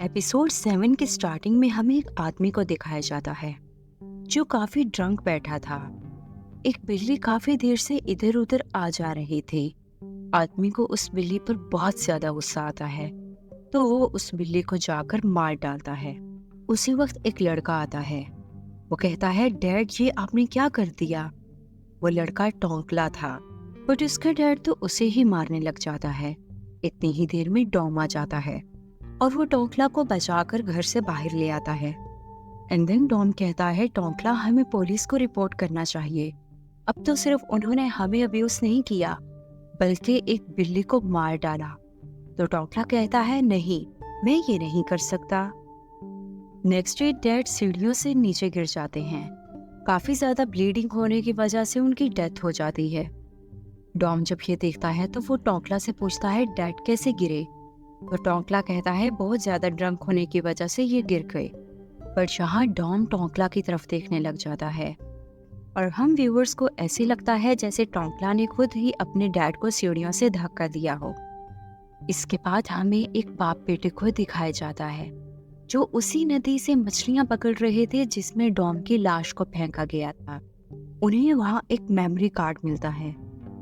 Episode 7 के starting में हमें एक आदमी को दिखाया जाता है जो काफी ड्रंक बैठा था। एक बिल्ली काफी देर से इधर उधर आ जा रही थी। आदमी को उस बिल्ली पर बहुत ज्यादा गुस्सा आता है, तो वो उस बिल्ली को जाकर मार डालता है। उसी वक्त एक लड़का आता है। वो कहता है, डैड ये आपने क्या कर दिया। वो लड़का टोंकला था, बट उसका डैड तो उसे ही मारने लग जाता है। इतनी ही देर में डॉम आ जाता है और वो टोंकला को बचाकर घर से बाहर ले आता है। एंड देन डॉम कहता है, टोंकला हमें पुलिस को रिपोर्ट करना चाहिए। अब तो सिर्फ उन्होंने हमें अब्यूज नहीं किया बल्कि एक बिल्ली को मार डाला। तो टोंकला कहता है, नहीं, मैं ये नहीं कर सकता। नेक्स्ट डे डैड सीढ़ियों से नीचे गिर जाते हैं। काफी ज्यादा ब्लीडिंग होने की वजह से उनकी डेथ हो जाती है। डॉम जब ये देखता है तो वो टोंकला से पूछता है, डैड कैसे गिरे। तो टोंकला कहता है, बहुत ज्यादा ड्रंक होने की वजह से ये गिर गए। पर यहाँ डॉम टोंकला की तरफ देखने लग जाता है और हम व्यूअर्स को ऐसे लगता है जैसे टोंकला ने खुद ही अपने डैड को सीढ़ियों से धक्का दिया हो। इसके बाद हमें एक बाप बेटे को दिखाया जाता है जो उसी नदी से मछलियां पकड़ रहे थे जिसमें डॉम की लाश को फेंका गया था। उन्हें वहाँ एक मेमोरी कार्ड मिलता है,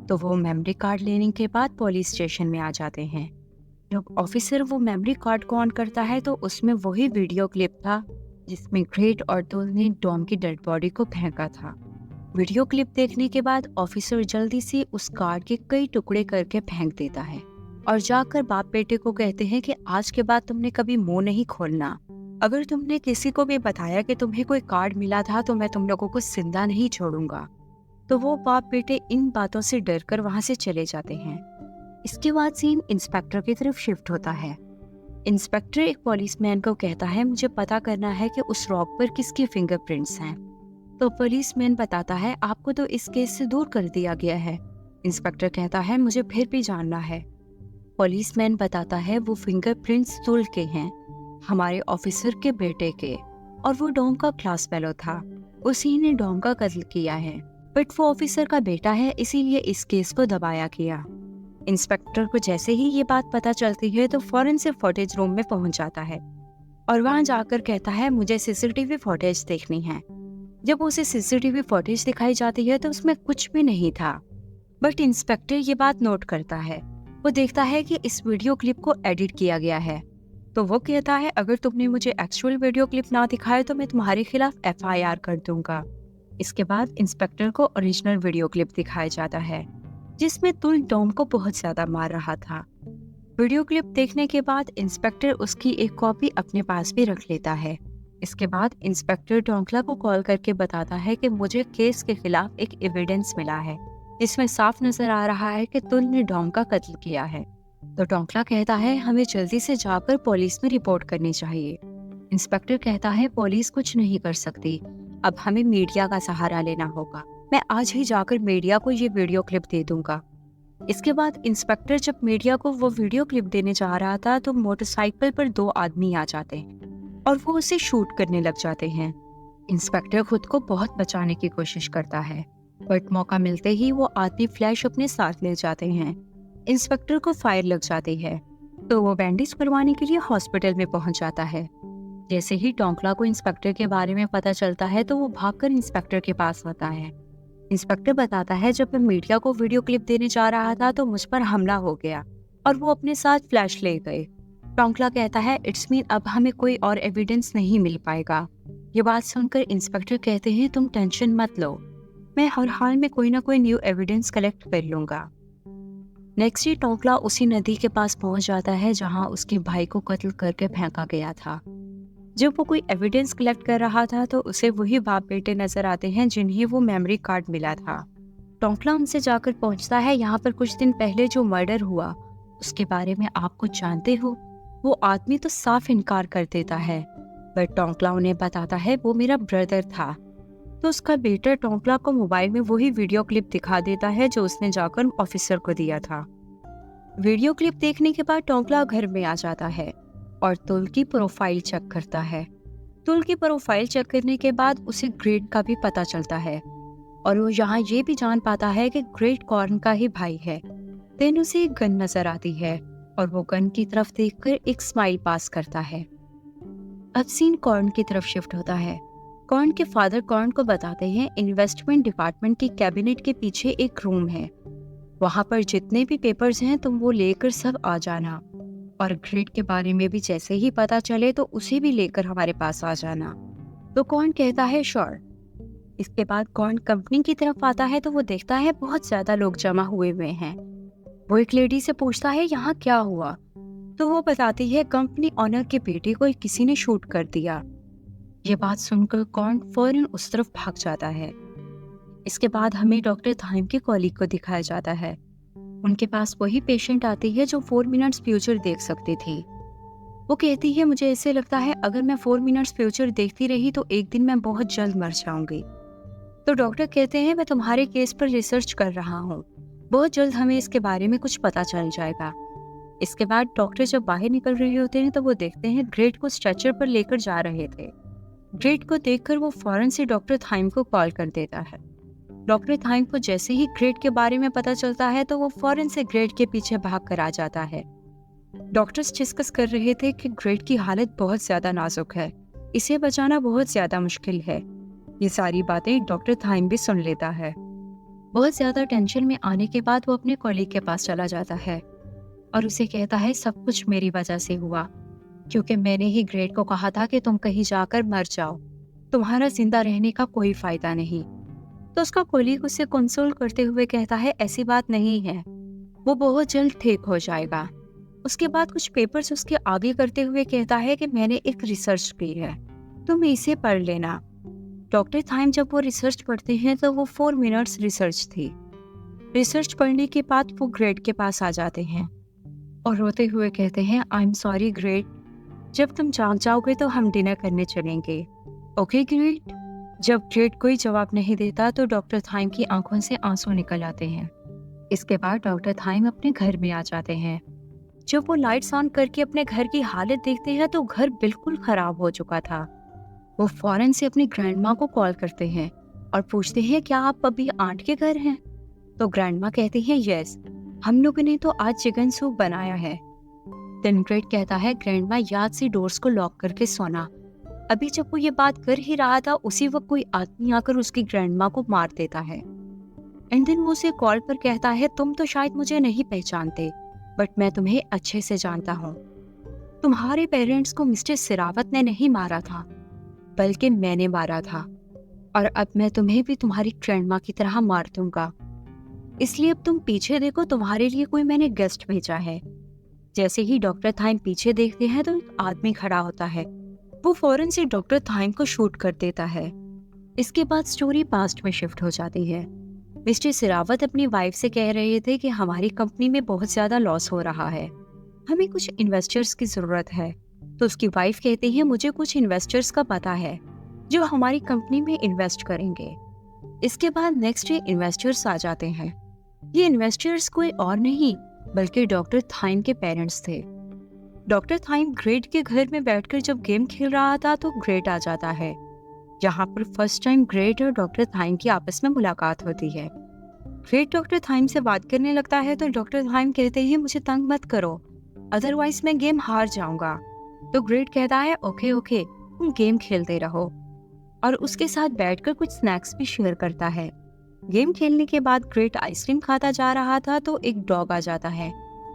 तो वो मेमोरी कार्ड लेने के बाद पुलिस स्टेशन में आ जाते हैं। जब ऑफिसर वो मेमोरी कार्ड को ऑन करता है तो उसमें वही वीडियो क्लिप था जिसमें ग्रेट और तुल ने डॉम की डेड बॉडी को फेंका था। वीडियो क्लिप देखने के बाद ऑफिसर जल्दी से उस कार्ड के कई टुकड़े करके फेंक देता है और जाकर बाप बेटे को कहते हैं कि आज के बाद तुमने कभी मुंह नहीं खोलना। अगर तुमने किसी को भी बताया कि तुम्हें कोई कार्ड मिला था तो मैं तुम लोगों को जिंदा नहीं छोड़ूंगा। तो वो बाप बेटे इन बातों से डरकर वहां से चले जाते हैं। इसके बाद सीन इंस्पेक्टर की तरफ शिफ्ट होता है। इंस्पेक्टर एक पुलिसमैन को कहता है, मुझे पता करना है कि उस रॉक पर किसके फिंगरप्रिंट्स हैं। तो पुलिसमैन बताता है, आपको तो इस केस से दूर कर दिया गया है। इंस्पेक्टर कहता है, मुझे फिर भी जानना है। पुलिसमैन बताता है, वो फिंगरप्रिंट्स तुल के हैं, हमारे ऑफिसर के बेटे के, और वो डॉम का क्लास फेलो था। उसी ने डॉम का कत्ल किया है, बट वो ऑफिसर का बेटा है, इसीलिए इस केस को दबाया गया। इंस्पेक्टर को जैसे ही ये बात पता चलती है तो फौरन से फुटेज रूम में पहुंच जाता है और वहां जाकर कहता है, मुझे सीसीटीवी फुटेज देखनी है। जब उसे सीसीटीवी फुटेज दिखाई जाती है तो उसमें कुछ भी नहीं था, बट इंस्पेक्टर ये बात नोट करता है। वो देखता है कि इस वीडियो क्लिप को एडिट किया गया है। तो वो कहता है, अगर तुमने मुझे एक्चुअल वीडियो क्लिप ना दिखाया तो मैं तुम्हारे खिलाफ FIR कर दूंगा। इसके बाद इंस्पेक्टर को ओरिजिनल वीडियो क्लिप दिखाया जाता है जिसमें तुल डॉम को बहुत ज्यादा मार रहा था। वीडियो क्लिप देखने के बाद इंस्पेक्टर उसकी एक कॉपी अपने पास भी रख लेता है। इसके बाद इंस्पेक्टर टोंकला को कॉल करके बताता है कि मुझे केस के खिलाफ एक एविडेंस मिला है जिसमें साफ नजर आ रहा है कि तुल ने डॉम का कत्ल किया है। तो टोंकला कहता है, हमें जल्दी से जाकर पुलिस में रिपोर्ट करनी चाहिए। इंस्पेक्टर कहता है, पुलिस कुछ नहीं कर सकती, अब हमें मीडिया का सहारा लेना होगा। मैं आज ही जाकर मीडिया को ये वीडियो क्लिप दे दूंगा। इसके बाद इंस्पेक्टर जब मीडिया को वो वीडियो क्लिप देने जा रहा था तो मोटरसाइकिल पर 2 आदमी आ जाते हैं और वो उसे शूट करने लग जाते हैं। इंस्पेक्टर खुद को बहुत बचाने की कोशिश करता है, बट मौका मिलते ही वो आदमी फ्लैश अपने साथ ले जाते हैं। इंस्पेक्टर को फायर लग जाती है तो वो बैंडेज करवाने के लिए हॉस्पिटल में पहुंच जाता है। जैसे ही टोंकला को इंस्पेक्टर के बारे में पता चलता है तो वो भागकर इंस्पेक्टर के पास आता है। इंस्पेक्टर बताता है, जब मैं मीडिया को वीडियो क्लिप देने जा रहा था तो मुझ पर हमला हो गया और वो अपने साथ फ्लैश ले गए। टोंकला कहता है, इट्स मीन अब हमें कोई और एविडेंस नहीं मिल पाएगा। ये बात सुनकर इंस्पेक्टर कहते हैं, तुम टेंशन मत लो, मैं हर हाल में कोई ना कोई न्यू एविडेंस कलेक्ट कर लूंगा। नेक्स्ट डे टोंकला उसी नदी के पास पहुंच जाता है जहां उसके भाई को कत्ल करके फेंका गया था। जब वो कोई एविडेंस कलेक्ट कर रहा था तो उसे वही बाप बेटे नजर आते हैं जिन्हें वो मेमोरी कार्ड मिला था। टोंकला उनसे जाकर पहुंचता है, यहाँ पर कुछ दिन पहले जो मर्डर हुआ उसके बारे में आप कुछ जानते हो। वो आदमी तो साफ इनकार कर देता है, बट टोंकला उन्हें बताता है, वो मेरा ब्रदर था। तो उसका बेटा टोंकला को मोबाइल में वही वीडियो क्लिप दिखा देता है जो उसने जाकर ऑफिसर को दिया था। वीडियो क्लिप देखने के बाद टोंकला घर में आ जाता है और तुल की प्रोफाइल चेक करता है। तुल की प्रोफाइल चेक करने के बाद उसे ग्रेट का भी पता चलता है और वो यहाँ ये भी जान पाता है कि ग्रेट कॉर्न का ही भाई है। देन उसे एक गन नजर आती है और वो गन की तरफ देखकर एक स्माइल पास करता है। अब सीन कॉर्न की तरफ शिफ्ट होता है। कॉर्न के फादर कॉर्न को बताते हैं इन्वेस्टमेंट डिपार्टमेंट की कैबिनेट के पीछे एक रूम है, वहां पर जितने भी पेपर्स हैं तुम वो लेकर सब आ जाना, और ग्रेड के बारे में भी जैसे ही पता चले तो उसे भी लेकर हमारे पास आ जाना। तो कॉर्न कहता है श्योर। इसके बाद कॉर्न कंपनी की तरफ आता है तो वो देखता है बहुत ज्यादा लोग जमा हुए हैं। वो एक लेडी से पूछता है यहाँ क्या हुआ, तो वो बताती है कंपनी ऑनर के बेटे को किसी ने शूट कर दिया। ये बात सुनकर कॉर्न फौरन उस तरफ भाग जाता है। इसके बाद हमें डॉक्टर थाइम के कॉलीग को दिखाया जाता है। उनके पास वही पेशेंट आती है जो 4 मिनट्स फ्यूचर देख सकती थी। वो कहती है मुझे ऐसे लगता है अगर मैं 4 मिनट्स फ्यूचर देखती रही तो एक दिन मैं बहुत जल्द मर जाऊंगी। तो डॉक्टर कहते हैं मैं तुम्हारे केस पर रिसर्च कर रहा हूँ, बहुत जल्द हमें इसके बारे में कुछ पता चल जाएगा। इसके बाद डॉक्टर जब बाहर निकल रहे होते हैं तो वो देखते हैं ग्रेट को स्ट्रेचर पर लेकर जा रहे थे। ग्रेट को देखकर वो फौरन से डॉक्टर थाइम को कॉल कर देता है। डॉक्टर थाइम को जैसे ही ग्रेट के बारे में पता चलता है तो वो फौरन से ग्रेट के पीछे भाग कर आ जाता है। डॉक्टर्स डिस्कस कर रहे थे कि ग्रेट की हालत बहुत ज्यादा नाजुक है, इसे बचाना बहुत ज्यादा मुश्किल है। ये सारी बातें डॉक्टर थाइम भी सुन लेता है। बहुत ज्यादा टेंशन में आने के बाद वो अपने कॉलीग के पास चला जाता है और उसे कहता है सब कुछ मेरी वजह से हुआ, क्योंकि मैंने ही ग्रेट को कहा था कि तुम कहीं जाकर मर जाओ, तुम्हारा जिंदा रहने का कोई फायदा नहीं। तो उसका कॉलीग उसे कंसोल करते हुए कहता है ऐसी बात नहीं है, वो बहुत जल्द ठीक हो जाएगा। उसके बाद कुछ पेपर्स उसके आगे करते हुए कहता है कि मैंने एक रिसर्च की है, तुम इसे पढ़ लेना। डॉक्टर थाइम जब वो रिसर्च पढ़ते हैं तो वो 4 मिनट्स रिसर्च थी। रिसर्च पढ़ने के बाद वो ग्रेट के पास आ जाते हैं और रोते हुए कहते हैं आई एम सॉरी ग्रेट, जब तुम जाग जाओगे तो हम डिनर करने चलेंगे। Okay great. जब ग्रेट कोई जवाब नहीं देता तो डॉक्टर थाइम की आंखों से आंसू निकल आते हैं। इसके बाद डॉक्टर थाइम अपने घर में आ जाते हैं। जब वो लाइट्स ऑन करके अपने घर की हालत देखते हैं तो घर बिल्कुल खराब हो चुका था। वो फौरन से अपनी ग्रैंडमा को कॉल करते हैं और पूछते हैं क्या आप अभी आंट के घर हैं। तो ग्रैंडमा कहती हैं यस, हम लोगों ने तो आज चिकन सूप बनाया है। देन ग्रेट कहता है ग्रैंडमा याद से डोर्स को लॉक करके सोना। अभी जब वो ये बात कर ही रहा था उसी वक्त कोई आदमी आकर उसकी ग्रैंडमा को मार देता है। एंड देन वो उसे कॉल पर कहता है तुम तो शायद मुझे नहीं पहचानते, बट मैं तुम्हें अच्छे से जानता हूँ। तुम्हारे पेरेंट्स को मिस्टर सिरावत ने नहीं मारा था, बल्कि मैंने मारा था, और अब मैं तुम्हें भी तुम्हारी ग्रैंडमा की तरह मार दूंगा। इसलिए अब तुम पीछे देखो, तुम्हारे लिए कोई मैंने गेस्ट भेजा है। जैसे ही डॉक्टर थाइम पीछे देखते हैं तो एक आदमी खड़ा होता है। वो फौरन से डॉक्टर थाइम को शूट कर देता है। इसके बाद स्टोरी पास्ट में शिफ्ट हो जाती है। मिस्टर सिरावत अपनी वाइफ से कह रहे थे कि हमारी कंपनी में बहुत ज्यादा लॉस हो रहा है, हमें कुछ इन्वेस्टर्स की जरूरत है। तो उसकी वाइफ कहती है मुझे कुछ इन्वेस्टर्स का पता है जो हमारी कंपनी में इन्वेस्ट करेंगे। इसके बाद नेक्स्ट डे इन्वेस्टर्स आ जाते हैं। ये इन्वेस्टर्स कोई और नहीं बल्कि डॉक्टर थाइम के पेरेंट्स थे। डॉक्टर थाइम ग्रेट के घर में बैठकर जब गेम खेल रहा था तो ग्रेट आ जाता है। यहाँ पर फर्स्ट टाइम ग्रेट और डॉक्टर थाइम की आपस में मुलाकात होती है। ग्रेट डॉक्टर थाइम से बात करने लगता है तो डॉक्टर थाइम कहते हैं मुझे तंग मत करो, अदरवाइज मैं गेम हार जाऊंगा। तो ग्रेट कहता है ओके ओके, तुम गेम खेलते रहो, और उसके साथ बैठकर कुछ स्नैक्स भी शेयर करता है। गेम खेलने के बाद ग्रेट आइसक्रीम खाता जा रहा था तो एक डॉग आ जाता है।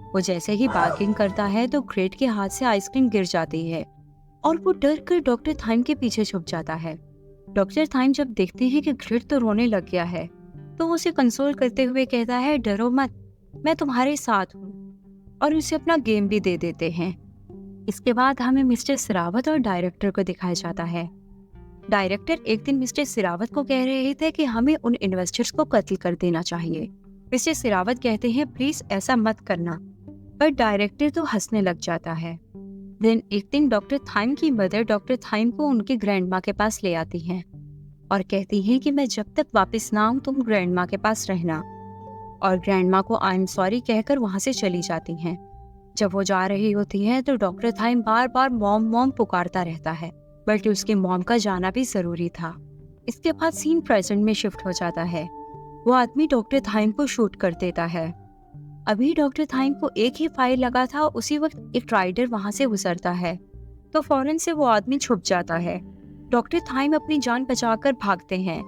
वो जैसे ही बार्किंग करता है तो ग्रेट के हाथ से आइसक्रीम गिर जाती है और वो डर कर डॉक्टर थाइम के पीछे छुप जाता है। डॉक्टर थाइम जब देखते हैं कि ग्रेट तो रोने लग गया है तो वो उसे कंसोल करते हुए कहता है डरो मत, मैं तुम्हारे साथ हूँ, और उसे अपना गेम भी दे देते हैं। इसके बाद हमें मिस्टर सिरावत और डायरेक्टर को दिखाया जाता है। डायरेक्टर एक दिन मिस्टर सिरावत को कह रहे थे कि हमें उन इन्वेस्टर्स को कत्ल कर देना चाहिए। मिस्टर सिरावत कहते हैं प्लीज ऐसा मत करना, पर डायरेक्टर तो हंसने लग जाता है। देन एक दिन डॉक्टर थाइम की मदर डॉक्टर थाइम को उनकी ग्रैंडमा के पास ले आती हैं और कहती हैं कि मैं जब तक वापस ना आऊं तुम ग्रैंडमा के पास रहना, और ग्रैंडमा को आई एम सॉरी कहकर वहां से चली जाती हैं। जब वो जा रही होती हैं तो डॉक्टर थाइम बार बार मॉम मॉम पुकारता रहता है, बल्कि उसकी मॉम का जाना भी जरूरी था। इसके बाद सीन प्रेजेंट में शिफ्ट हो जाता है। वो आदमी डॉक्टर थाइम को शूट कर देता है। अभी डॉक्टर थाइम को एक ही फायर लगा था, उसी वक्त एक राइडर वहां से गुजरता है। तो फौरन से वो आदमी छुप जाता है। डॉक्टर थाइम अपनी जान बचाकर भागते हैं,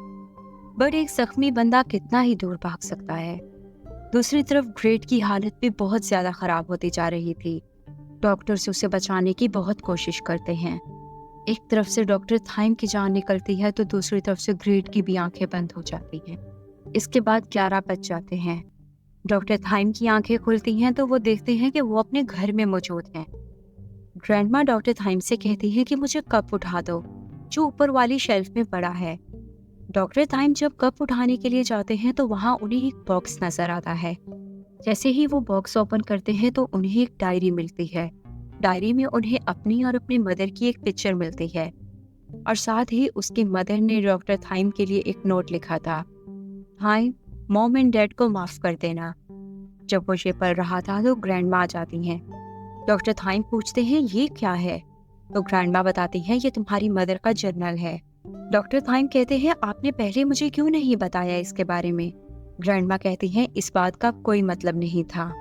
बट एक जख्मी बंदा कितना ही दूर भाग सकता है। दूसरी तरफ ग्रेट की हालत भी बहुत ज्यादा खराब होती जा रही थी। डॉक्टर्स उसे बचाने की बहुत कोशिश करते हैं। एक तरफ से डॉक्टर थाइम की जान निकलती है तो दूसरी तरफ से ग्रेट की भी आंखें बंद हो जाती हैं। इसके बाद 11 बज जाते हैं। डॉक्टर थाइम की आंखें खुलती हैं तो वो देखते हैं कि वो अपने घर में मौजूद हैं। ग्रैंडमा डॉक्टर थाइम से कहती है कि मुझे कप उठा दो, जो ऊपर वाली शेल्फ में पड़ा है। डॉक्टर थाइम जब कप उठाने के लिए जाते हैं तो वहाँ उन्हें एक बॉक्स नजर आता है। जैसे ही वो बॉक्स ओपन करते हैं तो उन्हें एक डायरी मिलती है। डायरी में उन्हें अपनी और अपनी मदर की एक पिक्चर मिलती है, और साथ ही उसकी मदर ने डॉक्टर थाइम के लिए एक नोट लिखा था, थाइम, मॉम एंड डैड को माफ कर देना। जब वो ये पढ़ रहा था तो ग्रैंडमा आ जाती हैं। डॉक्टर थाइम पूछते हैं ये क्या है, तो ग्रैंडमा बताती हैं ये तुम्हारी मदर का जर्नल है। डॉक्टर थाइम कहते हैं आपने पहले मुझे क्यों नहीं बताया इसके बारे में। ग्रैंडमा कहती हैं इस बात का कोई मतलब नहीं था,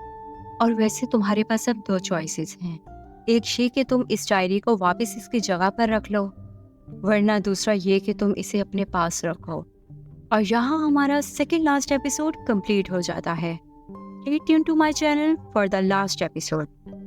और वैसे तुम्हारे पास अब 2 चॉइसेस हैं। एक ये कि तुम इस डायरी को वापस इसकी जगह पर रख लो, वरना दूसरा ये कि तुम इसे अपने पास रखो। और यहाँ हमारा सेकंड लास्ट एपिसोड कंप्लीट हो जाता है। Stay tuned to my channel for the last episode.